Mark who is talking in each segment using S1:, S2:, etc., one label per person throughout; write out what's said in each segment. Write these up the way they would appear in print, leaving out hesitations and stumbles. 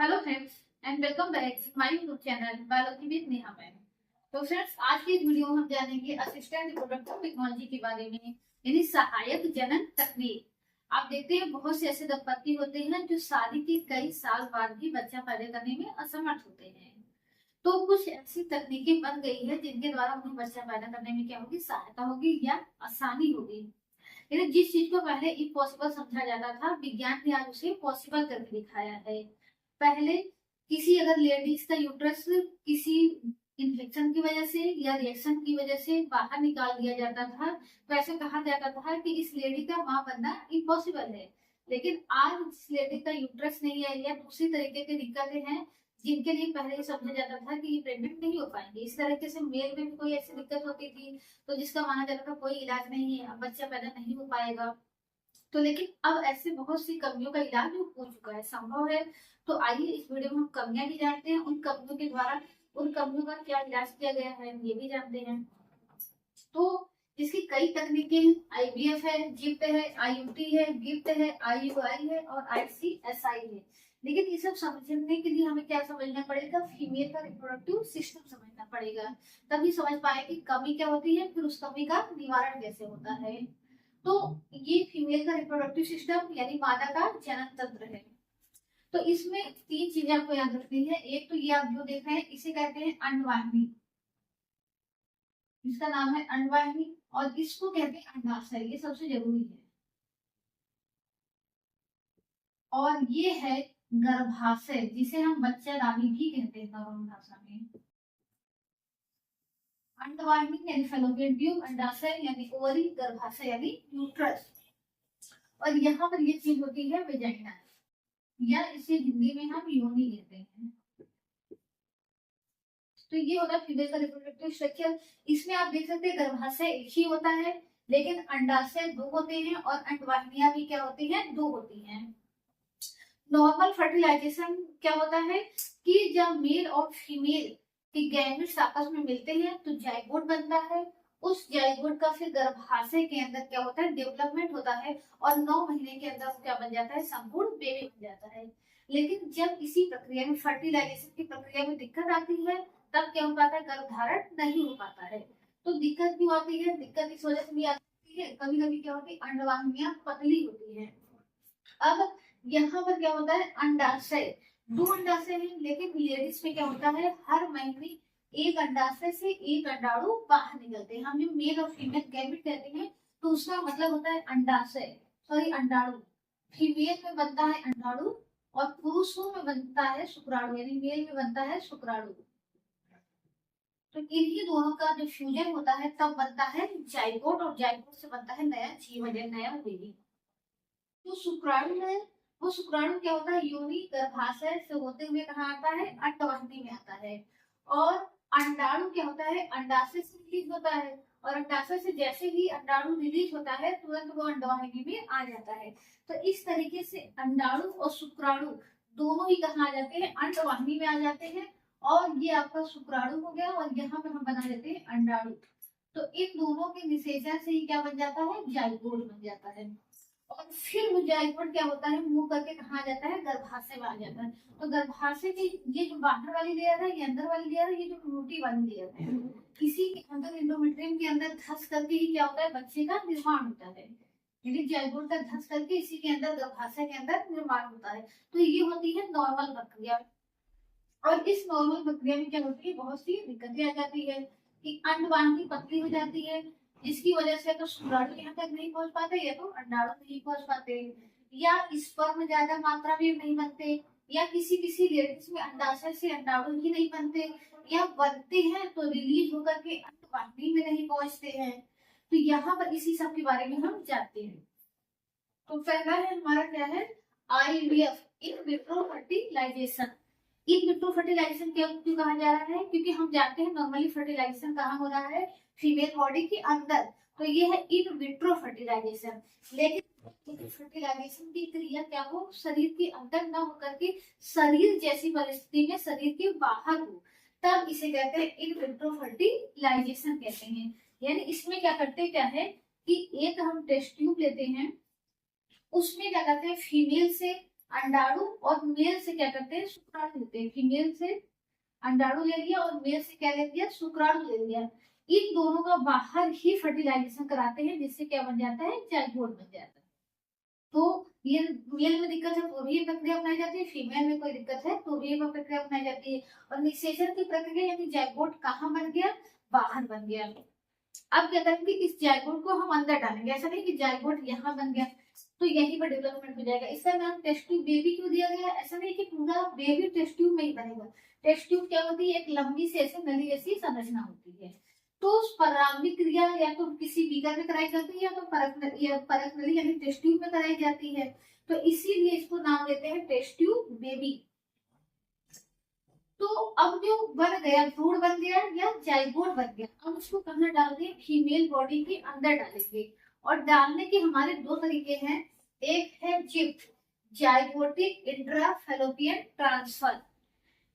S1: Hello friends and welcome back to my YouTube channel biology with Neha ma'am. तो friends, आज की इस video में हम जानेंगे असिस्टेंट रिप्रोडक्टिव टेक्नोलॉजी के बारे में, यानी सहायक जनन तकनीक। आप देखते हैं बहुत से ऐसे दंपति होते हैं जो शादी के कई साल बाद भी बच्चा पैदा करने में असमर्थ होते हैं। तो कुछ ऐसी तकनीकें बन गई है जिनके द्वारा उन्हें बच्चा पैदा करने में क्या होगी, सहायता होगी या आसानी होगी। यानी जिस चीज को पहले इम्पॉसिबल समझा जाता था, विज्ञान ने आज उसे पॉसिबल करके दिखाया है। पहले किसी अगर लेडीज का यूट्रस किसी इन्फेक्शन की वजह से या रिएक्शन की वजह से बाहर निकाल दिया जाता था, तो ऐसे कहा जाता था कि इस लेडी का मां बनना इम्पॉसिबल है। लेकिन आज इस लेडी का यूट्रस नहीं है या दूसरी तरीके की दिक्कतें हैं जिनके लिए पहले ये समझा जाता था कि ये प्रेग्नेंट नहीं हो पाएंगे। इस तरीके से मेल में भी कोई ऐसी दिक्कत होती थी तो जिसका माना जाता था कोई इलाज नहीं है, अब बच्चा पैदा नहीं हो पाएगा। तो लेकिन अब ऐसे बहुत सी कमियों का इलाज हो चुका है, संभव है। तो आइए इस वीडियो में हम कमियां भी जानते हैं, उन कमियों के द्वारा उन कमियों का क्या इलाज किया गया है ये भी जानते हैं। तो इसकी कई तकनीकें हैं, आईवीएफ है, जिप्ट है, आईयूटी है, गिफ्ट है, आईयूआई है और आईसीएसआई है। लेकिन ये सब समझने के लिए हमें क्या समझना पड़ेगा, फीमेल का रिप्रोडक्टिव सिस्टम समझना पड़ेगा। तभी समझ पाए कि कमी क्या होती है, फिर उस कमी का निवारण कैसे होता है। तो ये फीमेल का रिप्रोडक्टिव सिस्टम यानी मादा का जनन तंत्र है। तो इसमें तीन चीजें आपको याद रखनी है। एक तो ये आप जो देख रहे हैं इसे कहते हैं अंडवाहिनी, इसका नाम है अंडवाहिनी, और इसको कहते हैं अंडाशय, ये सबसे जरूरी है। और ये है गर्भाशय, जिसे हम बच्चादानी भी कहते हैं नॉर्मल भाषा में। अंडवाहिनी यानी फैलोपियन ट्यूब, अंडाशय यानी ओवरी, गर्भाशय यानी यूट्रस, और यहाँ पर ये चीज होती है वेजाइना, या इसे हिंदी में हम योनि कहते हैं। तो ये होता है फीमेल का रिप्रोडक्टिव स्ट्रक्चर। इसमें आप देख सकते हैं गर्भाशय एक ही होता है, लेकिन अंडाशय दो होते हैं और अंडवाहिनियां भी क्या होती हैं, दो होती हैं। नॉर्मल फर्टिलाइजेशन क्या होता है कि जब मेल और फीमेल के गैमेट्स आपस में मिलते हैं तो जाइगोट बनता है। उस जाइगोट का फिर गर्भाशय के अंदर क्या होता है, डेवलपमेंट होता है, और 9 महीने के अंदर क्या बन जाता है, संपूर्ण बेबी बन जाता है। लेकिन जब इसी प्रक्रिया में, फर्टिलाइजेशन की प्रक्रिया में दिक्कत आती है, तब क्या हो पाता है, गर्भधारण नहीं हो पाता है। तो दिक्कत क्यों आती है, दिक्कत इस वजह से भी आती है, कभी कभी क्या होती है, अंडवाहिनियां पतली होती है। अब यहाँ पर क्या होता है, अंडाशय, दो अंडाशय है, लेकिन लेडीज में क्या होता है, हर महीने एक अंडाशय से एक अंडाणु बाहर निकलते हैं। हम जो मेल और फीमेल गैमेट कहते हैं तो उसका मतलब होता है अंडाशय, सॉरी अंडाणु। फीमेल में बनता है अंडाणु और पुरुषों में बनता है शुक्राणु, यानी मेल में बनता है शुक्राणु। तो इन्हीं दोनों का जो फ्यूजन होता है तब बनता है जाइगोट, और जाइगोट से बनता है नया जीवन या नया बेबी। जो शुक्राणु है वो शुक्राणु क्या होता है, योनि गर्भाशय से होते हुए कहाँ आता है, अंडवाहिनी में आता है। और अंडाणु क्या होता है, अंडाशय से रिलीज होता है, और अंडाशय से जैसे ही अंडाणु रिलीज होता है तुरंत वो अंडवाहिनी में आ जाता है। तो इस तरीके से अंडाणु और शुक्राणु दोनों ही कहाँ आ जाते हैं, अंडवाहिनी में आ जाते हैं। और ये आपका शुक्राणु हो गया, और यहाँ पर हम बना देते हैं अंडाणु। तो इन दोनों के निषेचन से ही क्या बन जाता है, जाइगोट बन जाता है। और फिर वो जाइगोट क्या होता है, मुंह करके कहा जाता है, गर्भाशय में आ जाता है। तो गर्भाशय की ये जो बाहर वाली लेयर है, ये अंदर वाली लेयर है, ये जो मोटी वाली लेयर है, इसी के अंदर एंडोमेट्रियम के अंदर धस करके ही क्या होता है, बच्चे का निर्माण होता है। यानी जाइगोट का धस करके इसी के अंदर गर्भाशय के अंदर निर्माण होता है। तो ये होती है नॉर्मल प्रक्रिया। और इस नॉर्मल प्रक्रिया में क्या होती है, बहुत सी दिक्कतें आ जाती है कि अंडवाहिनी पतली हो जाती है, जिसकी वजह से तो शुक्राणु यहाँ तक नहीं पहुंच पाते, या तो अंडाणु नहीं पहुंच पाते, या स्पर्म ज्यादा मात्रा में नहीं बनते, या किसी किसी लेडीज में अंडाशय से अंडाणु ही नहीं बनते, या बनते हैं तो रिलीज होकर के अंडवाहिनी में नहीं पहुंचते हैं। तो यहाँ पर इसी सब के बारे में हम जानते हैं। तो पहला है हमारा क्या है, IVF, in vitro fertilisation. In vitro fertilisation क्यों कहा जा रहा है, क्योंकि हम जानते हैं नॉर्मली फर्टिलाइजेशन कहाँ हो रहा है, फीमेल बॉडी के अंदर। तो ये है इन विट्रो फर्टिलाइजेशन। लेकिन फर्टिलाइजेशन की क्रिया क्या हो, शरीर के अंदर न होकर के शरीर जैसी परिस्थिति में शरीर के बाहर हो, तब इसे कहते हैं इन विट्रो फर्टिलाइजेशन कहते हैं। यानी इसमें क्या करते क्या है कि एक हम टेस्ट ट्यूब लेते हैं, उसमें क्या करते हैं, फीमेल से अंडाणु और मेल से क्या करते हैं, शुक्राणु लेते हैं। फीमेल से अंडाणु ले लिया और मेल से क्या ले लिया, शुक्राणु ले लिया। इन दोनों का बाहर ही फर्टिलाइजेशन कराते हैं, जिससे क्या बन जाता है, जाइगोट बन जाता है। तो ये मेल में दिक्कत है तो भी ये प्रक्रिया अपनाई जाती है, फीमेल में कोई दिक्कत है तो भी ये प्रक्रिया अपनाई जाती है। और निषेचन की प्रक्रिया यानी जाइगोट कहाँ बन गया, बाहर बन गया। अब क्या करेंगे, इस जाइगोट को हम अंदर डालेंगे, ऐसा नहीं कि जाइगोट यहाँ बन गया तो यहीं पर डेवलपमेंट हो जाएगा। इसका नाम टेस्ट ट्यूब बेबी क्यों दिया गया, ऐसा नहीं कि पूरा बेबी टेस्ट ट्यूब में ही बनेगा। टेस्ट ट्यूब क्या होती है, एक लंबी से ऐसे नली जैसी संरचना होती है। तो प्रारंभिक क्रिया या तो किसी बीकर में कराई जाती है या तो परख नली यानी टेस्ट ट्यूब में कराई जाती है। तो इसीलिए इसको नाम देते हैं टेस्ट ट्यूब बेबी। तो अब जो बन गया, भ्रूण बन गया या जाइगोट बन गया, अब उसको कहाँ डाल दें, फीमेल बॉडी के अंदर डालेंगे। और डालने के हमारे दो तरीके हैं, एक है जिप्ट, जाइगोटिक इंट्राफैलोपियन ट्रांसफर।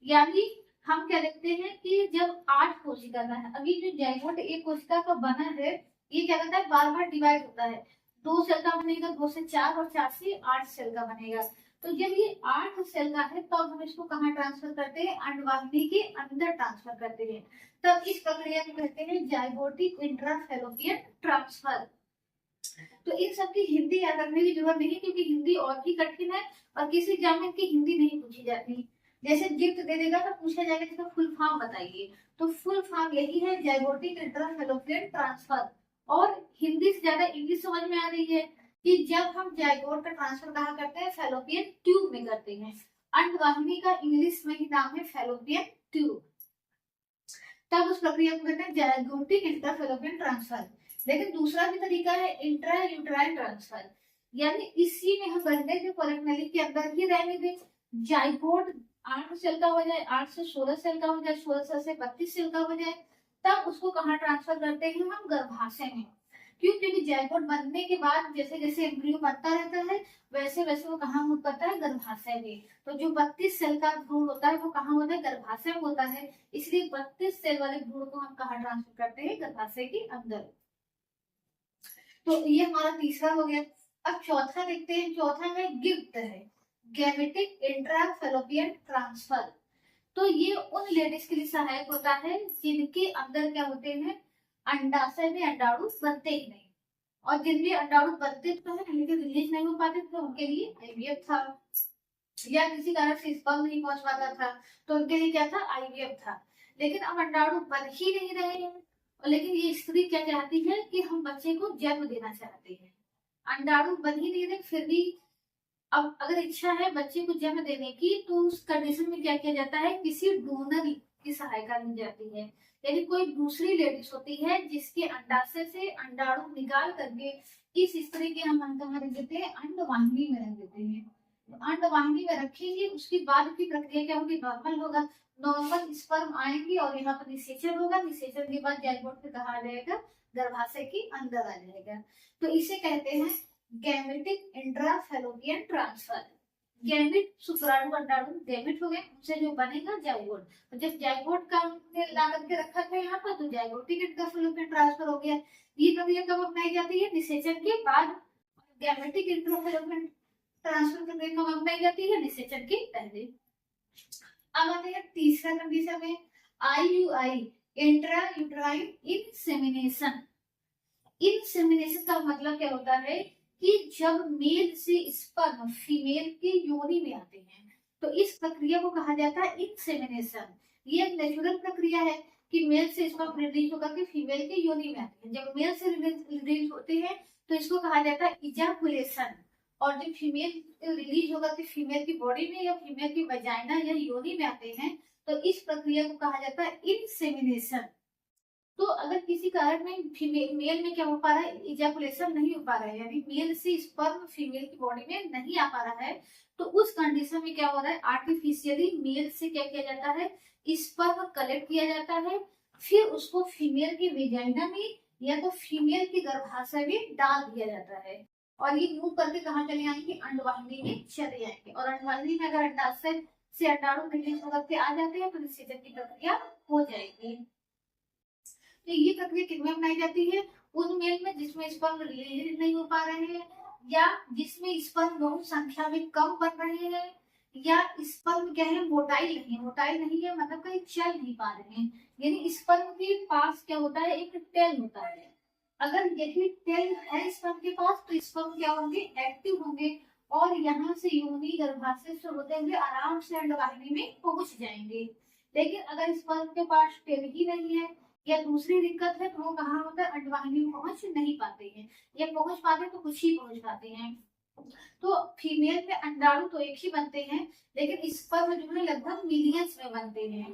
S1: यानी हम क्या देखते हैं कि जब 8 कोशिका का है, अभी जो जाइगोट एक कोशिका का बना है, ये क्या करता है, बार बार डिवाइड होता है। 2 सेल का बनेगा, 2 से 4 और 4 से 8 सेल का बनेगा। तो जब ये 8 सेल का है तब हम इसको कहाँ ट्रांसफर करते हैं, अंडवाहिनी के अंदर ट्रांसफर करते हैं। तब इस प्रक्रिया को कहते हैं जाइगोटिक इंट्राफैलोपियन ट्रांसफर। तो इन सब की हिंदी याद रखने की जरूरत नहीं, क्योंकि हिंदी और भी कठिन है और किसी एग्जाम में की हिंदी नहीं पूछी जाती। जैसे जिप्ट दे देगा तो पूछा जाएगा इसका फुल फॉर्म बताइए, तो फुल फॉर्म यही है, जाइगोटिक इंट्राफैलोपियन ट्रांसफर। और हिंदी से ज्यादा इंग्लिश समझ में आ रही है कि जब हम जाइगोट का ट्रांसफर कहाँ करते हैं, फैलोपियन ट्यूब में करते हैं। अंडवाहिनी का इंग्लिश में ही नाम है फैलोपियन ट्यूब। तब उस प्रक्रिया को कहते हैं जाइगोटिक इंट्राफैलोपियन ट्रांसफर। लेकिन दूसरा भी तरीका है इंट्रा यूट्राइन ट्रांसफर, यानी इसी में हम रहने के परख नली के अंदर ही रहने दें। जाइगोट 8 सेल का हो जाए, 8 से 16 सेल का हो जाए, 16 से 32 सेल का हो जाए, तब उसको कहाँ ट्रांसफर करते हैं, हम गर्भाशय में। क्यों, क्योंकि जाइगोट बनने के बाद जैसे जैसे एम्ब्रियो बनता रहता है वैसे वैसे वो कहाँ मूव करता है, गर्भाशय में। तो जो 32 सेल का भ्रूण होता है वो कहाँ होता है, गर्भाशय में होता है। इसलिए 32 सेल वाले भ्रूण को हम कहाँ ट्रांसफर करते हैं, गर्भाशय के अंदर। तो ये हमारा तीसरा हो गया। अब चौथा देखते हैं, चौथा में गिफ्ट है, गैमेटिक इंट्राफैलोपियन ट्रांसफर। तो ये उन लेडीज के लिए सहायक होता है जिनके अंदर क्या होते हैं, अंडाशय में अंडाणु बनते ही नहीं, और जिनमें अंडाणु बनते तो है लेकिन रिलीज नहीं हो पाते थे, उनके लिए आईवीएफ था। या किसी कारण से स्पर्म नहीं पहुंच पाता था तो उनके लिए क्या था, आईवीएफ था। लेकिन अब अंडाणु बन ही नहीं रहे हैं, लेकिन ये स्त्री क्या चाहती है कि हम बच्चे को जन्म देना चाहते हैं। अंडाणु बन ही नहीं रहे फिर भी अब अगर इच्छा है बच्चे को जन्म देने की, तो उस कंडीशन में क्या किया जाता है, किसी डोनर की सहायता ली जाती है। यानी कोई दूसरी लेडीज होती है जिसके अंडाशय से अंडाणु निकाल करके इस स्त्री के हम कहाँ रख देते हैं, अंडवाहिनी में रख देते हैं। तो अंडवाहिनी में रखेंगे, उसके बाद की प्रक्रिया क्या होगी, नॉर्मल होगा। नॉर्मल स्पर्म आएंगे और यहाँ पर निषेचन होगा, निषेचन के बाद जाइगोट पे कहा जाएगा, गर्भाशय के अंदर आ जाएगा। तो इसे कहते हैं गैमेटिक इंट्राफैलोपियन ट्रांसफर। गैमेट शुक्राणु अंडाणु गैमेट हो गए, उनसे जो बनेगा जाइगोट। तो जब जाइगोट का ला करके रखा था यहाँ पर तो जाइगोटिक इंट्राफैलोपियन ट्रांसफर हो गया। ये प्रक्रिया कब अपनाई जाती है, निषेचन के बाद। गैमेटिक इंट्राफैलोपियन ट्रांसफर प्रक्रिया कब अपनाई जाती है, निषेचन के पहले। अब आते हैं तीसरा कंडीशन में, IUI intra uterine insemination. Insemination का मतलब क्या होता है कि जब मेल से स्पर्म फीमेल के योनि में आते हैं तो इस प्रक्रिया को कहा जाता है इंसेमिनेशन। ये एक नेचुरल प्रक्रिया है कि मेल से स्पर्म रिलीज होकर के फीमेल के योनि में आते हैं। जब मेल से रिलीज होते हैं तो इसको कहा जाता है इजाकुलेशन, और जब फीमेल रिलीज होकर के फीमेल की बॉडी में या फीमेल की वजाइना या योनि में आते हैं तो इस प्रक्रिया को कहा जाता है इंसेमिनेशन। तो अगर किसी कारण में फीमेल मेल में क्या हो पा रहा है, इजैकुलेशन नहीं हो पा रहा है, यानी मेल से स्पर्म फीमेल की बॉडी में नहीं आ पा रहा है, तो उस कंडीशन में क्या हो रहा है, आर्टिफिशियली मेल से क्या किया जाता है, स्पर्म कलेक्ट किया जाता है, फिर उसको फीमेल की वेजाइना में या तो फीमेल के गर्भाशय में डाल दिया जाता है, और ये मूव करके कहाँ चले आएंगे, अंडवाहिनी में चले आएंगे। और अंडवाहिनी में अगर अंडाशय से अंडाणु रिलीज होकर के आ जाते हैं तो निषेचन की प्रक्रिया हो जाएगी। तो ये प्रक्रिया किसमें अपनाई जाती है, उन मेल में जिसमें स्पर्म रिलीज नहीं हो पा रहे हैं, या जिसमें स्पर्म बहुत संख्या में कम बन रहे हैं, या स्पर्म क्या है मोटाइल नहीं है मतलब कहीं चल नहीं पा रहे हैं, यानी स्पर्म के पास क्या होता है एक टेल होता है। अगर यही टेल है स्पर्म के पास तो स्पर्म क्या होंगे एक्टिव होंगे और यहाँ से योनि गर्भाशय से होते हुए आराम से अंडवाहिनी में पहुंच जाएंगे। लेकिन अगर स्पर्म के पास टेल ही नहीं है या दूसरी दिक्कत है तो वो कहाँ होता है अंडवाहिनी में पहुंच नहीं पाते हैं, या पहुंच पाते तो कुछ ही पहुंच पाते हैं। तो फीमेल में अंडाणु तो एक ही बनते हैं लेकिन स्पर्म जो है लगभग मिलियंस में बनते हैं।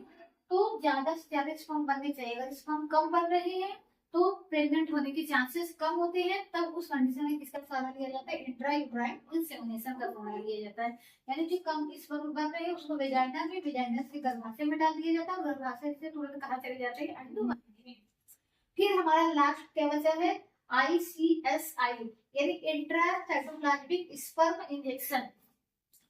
S1: तो ज्यादा से ज्यादा स्पर्म बनने चाहिए, अगर स्पर्म कम बन रहे हैं तो प्रेग्नेंट होने के चांसेस कम होते हैं, तब उस कंडीशन में किसका सहारा लिया जाता है इंट्रायूट्राइन इंसेमिनेशन का सहारा लिया जाता है। यानी जो कम स्पर्म बन रहे हैं उसको वेजाइना में, वेजाइना से गर्भाशय में डाल दिया जाता है और गर्भाशय से तुरंत कहाँ चले जाते हैं अंडवाहिनी में। फिर हमारा लास्ट क्या बचा है ICSI यानी इंट्रासाइटोप्लाज्मिक स्पर्म इंजेक्शन।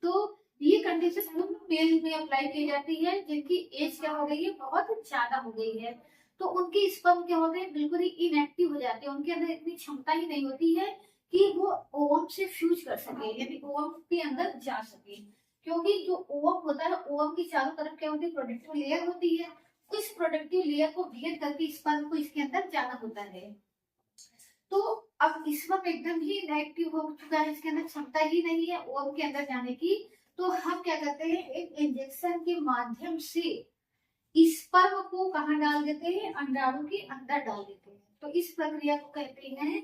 S1: तो ये कंडीशन उन मेल में अप्लाई की जाती है जिनकी एज क्या हो गई है बहुत ज्यादा हो गई है, तो उनके स्पर्म क्या होते हैं बिल्कुल ही इनएक्टिव हो जाते हैं, उनके अंदर इतनी क्षमता ही नहीं होती है कि वो ओवम से फ्यूज कर सके यानी ओवम के अंदर जा सके। क्योंकि जो ओवम होता है ओवम की चारों तरफ क्या होती है प्रोडक्टिव लेयर होती है, उस प्रोडक्टिव लेयर को भेद करके स्पर्म को इसके अंदर जाना होता है। तो अब स्पर्म एकदम ही इनएक्टिव हो चुका है, इसके अंदर क्षमता ही नहीं है ओवम के अंदर जाने की, तो हम क्या करते हैं एक इंजेक्शन के माध्यम से स्पर्म को कहाँ डाल देते हैं अंडाणु के अंदर डाल देते हैं। तो इस प्रक्रिया को कहते हैं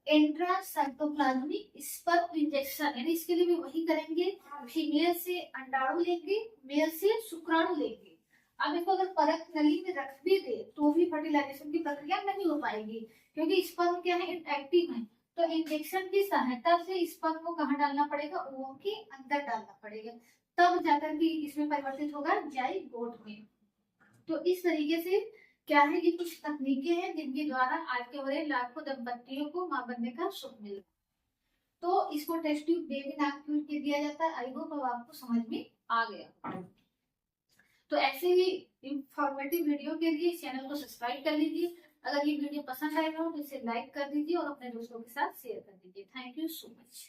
S1: इंट्रासाइटोप्लाज्मिक स्पर्म इंजेक्शन, यानी इसके लिए भी वही करेंगे, फीमेल से अंडाणु लेंगे मेल से शुक्राणु लेंगे। अब इसको अगर परत नली में रख भी दे तो भी फर्टिलाइजेशन की प्रक्रिया नहीं हो पाएगी क्योंकि स्पर्म क्या है इनएक्टिव है। तो इंजेक्शन की सहायता से स्पर्म को कहाँ डालना पड़ेगा ओवम के अंदर डालना पड़ेगा, तब जाकर के इसमें परिवर्तित होगा जाइगोट में। तो इस तरीके से क्या है ये कुछ तकनीकें हैं जिनके द्वारा आज के बड़े लाखों दंपतियों को मां बनने का सुख मिला। तो इसको टेस्ट ट्यूब बेबी नाम क्यों दिया जाता है, आई होप अब आपको समझ में आ गया। तो ऐसे ही इंफॉर्मेटिव वीडियो के लिए चैनल को सब्सक्राइब कर लीजिए, अगर ये वीडियो पसंद आएगा तो इसे लाइक कर दीजिए और अपने दोस्तों के साथ शेयर कर दीजिए। Thank you so much.